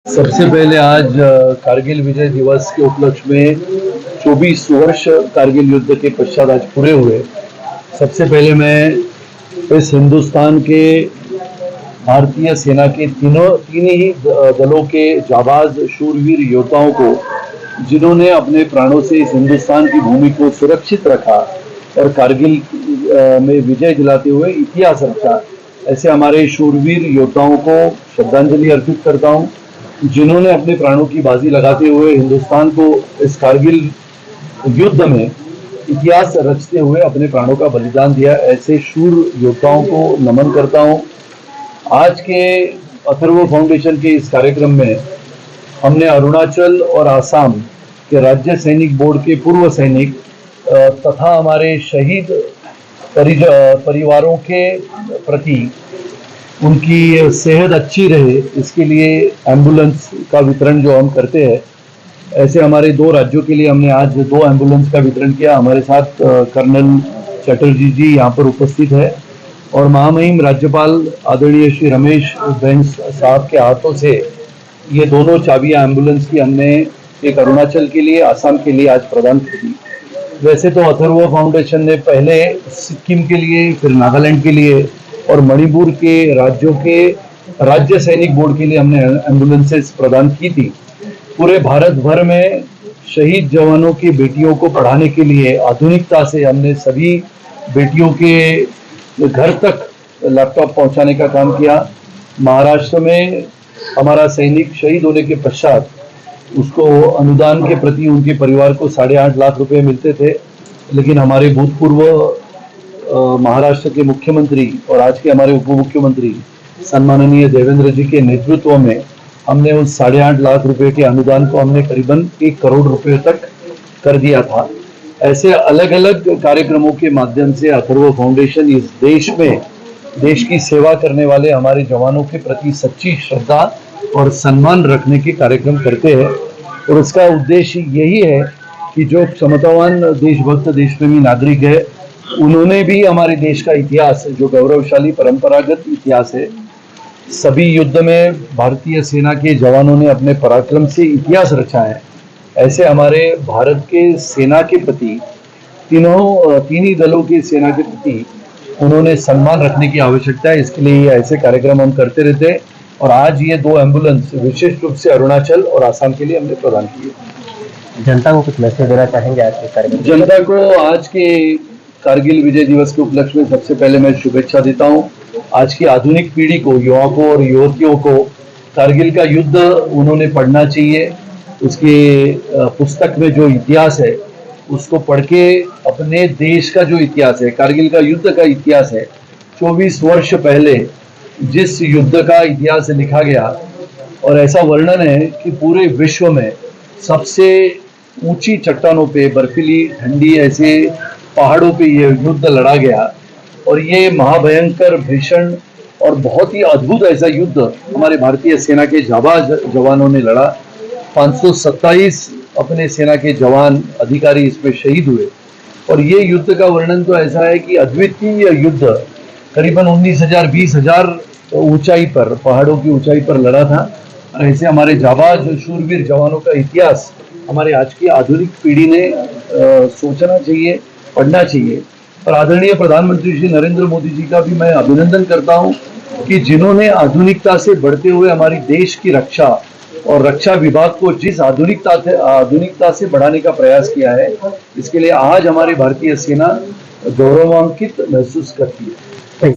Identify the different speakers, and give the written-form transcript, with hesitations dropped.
Speaker 1: सबसे पहले आज कारगिल विजय दिवस के उपलक्ष्य में 24 वर्ष कारगिल युद्ध के पश्चात आज पूरे हुए। सबसे पहले मैं इस हिंदुस्तान के भारतीय सेना के तीन ही दलों के जाबाज शूरवीर योद्धाओं को, जिन्होंने अपने प्राणों से इस हिंदुस्तान की भूमि को सुरक्षित रखा और कारगिल में विजय दिलाते हुए इतिहास रचा, ऐसे हमारे शूरवीर योद्धाओं को श्रद्धांजलि अर्पित करता हूँ, जिन्होंने अपने प्राणों की बाजी लगाते हुए हिंदुस्तान को इस कारगिल युद्ध में इतिहास रचते हुए अपने प्राणों का बलिदान दिया। ऐसे शूर योद्धाओं को नमन करता हूँ। आज के अथर्व फाउंडेशन के इस कार्यक्रम में हमने अरुणाचल और आसाम के राज्य सैनिक बोर्ड के पूर्व सैनिक तथा हमारे शहीद परिवारों के प्रति उनकी सेहत अच्छी रहे, इसके लिए एम्बुलेंस का वितरण जो हम करते हैं, ऐसे हमारे 2 राज्यों के लिए हमने आज 2 एम्बुलेंस का वितरण किया। हमारे साथ कर्नल चटर्जी जी यहाँ पर उपस्थित है और महामहिम राज्यपाल आदरणीय श्री रमेश बैस साहब के हाथों से ये दोनों चाबियां एम्बुलेंस की हमने एक अरुणाचल के लिए, आसाम के लिए आज प्रदान कर दी। वैसे तो अथर्व फाउंडेशन ने पहले सिक्किम के लिए, फिर नागालैंड के लिए और मणिपुर के राज्यों के राज्य सैनिक बोर्ड के लिए हमने एम्बुलेंसेस प्रदान की थी। पूरे भारत भर में शहीद जवानों की बेटियों को पढ़ाने के लिए आधुनिकता से हमने सभी बेटियों के घर तक लैपटॉप पहुंचाने का काम किया। महाराष्ट्र में हमारा सैनिक शहीद होने के पश्चात उसको अनुदान के प्रति उनके परिवार को 8.5 लाख रुपए मिलते थे, लेकिन हमारे भूतपूर्व महाराष्ट्र के मुख्यमंत्री और आज के हमारे उप मुख्यमंत्री सम्माननीय देवेंद्र जी के नेतृत्व में हमने उस 8.5 लाख रुपए के अनुदान को हमने करीबन 1 करोड़ रुपए तक कर दिया था। ऐसे अलग अलग कार्यक्रमों के माध्यम से अथर्व फाउंडेशन इस देश में देश की सेवा करने वाले हमारे जवानों के प्रति सच्ची श्रद्धा और सम्मान रखने के कार्यक्रम करते हैं और उसका उद्देश्य यही है कि जो क्षमतावान देशभक्त देशप्रेमी नागरिक है, उन्होंने भी हमारे देश का इतिहास, जो गौरवशाली परंपरागत इतिहास है, सभी युद्ध में भारतीय सेना के जवानों ने अपने पराक्रम से इतिहास रचा है। ऐसे हमारे भारत के सेना के प्रति, तीन ही दलों की सेना के प्रति उन्होंने सम्मान रखने की आवश्यकता है। इसके लिए ऐसे कार्यक्रम हम करते रहते हैं और आज ये 2 एम्बुलेंस विशेष रूप से अरुणाचल और आसाम के लिए हमने प्रदान किए।
Speaker 2: जनता को कुछ मैसेज देना चाहेंगे आज के कार्यक्रम?
Speaker 1: जनता को आज के कारगिल विजय दिवस के उपलक्ष्य में सबसे पहले मैं शुभेच्छा देता हूं। आज की आधुनिक पीढ़ी को, युवाओं को और युवतियों को कारगिल का युद्ध उन्होंने पढ़ना चाहिए। उसके पुस्तक में जो इतिहास है उसको पढ़ के अपने देश का जो इतिहास है, कारगिल का युद्ध का इतिहास है, 24 वर्ष पहले जिस युद्ध का इतिहास लिखा गया और ऐसा वर्णन है कि पूरे विश्व में सबसे ऊंची चट्टानों पे, बर्फीली ठंडी ऐसे पहाड़ों पे ये युद्ध लड़ा गया और ये महाभयंकर, भीषण और बहुत ही अद्भुत ऐसा युद्ध हमारे भारतीय सेना के जाबाज जवानों ने लड़ा। 527 अपने सेना के जवान, अधिकारी इसमें शहीद हुए और ये युद्ध का वर्णन तो ऐसा है कि अद्वितीय युद्ध करीबन 19,000-20,000 ऊंचाई पर, पहाड़ों की ऊंचाई पर लड़ा था। और ऐसे हमारे जाबाज शूरवीर जवानों का इतिहास हमारे आज की आधुनिक पीढ़ी ने सोचना चाहिए, पढ़ना चाहिए। और आदरणीय प्रधानमंत्री श्री नरेंद्र मोदी जी का भी मैं अभिनंदन करता हूं कि जिन्होंने आधुनिकता से बढ़ते हुए हमारी देश की रक्षा और रक्षा विभाग को जिस आधुनिकता से बढ़ाने का प्रयास किया है, इसके लिए आज हमारी भारतीय सेना गौरवान्वित महसूस करती है।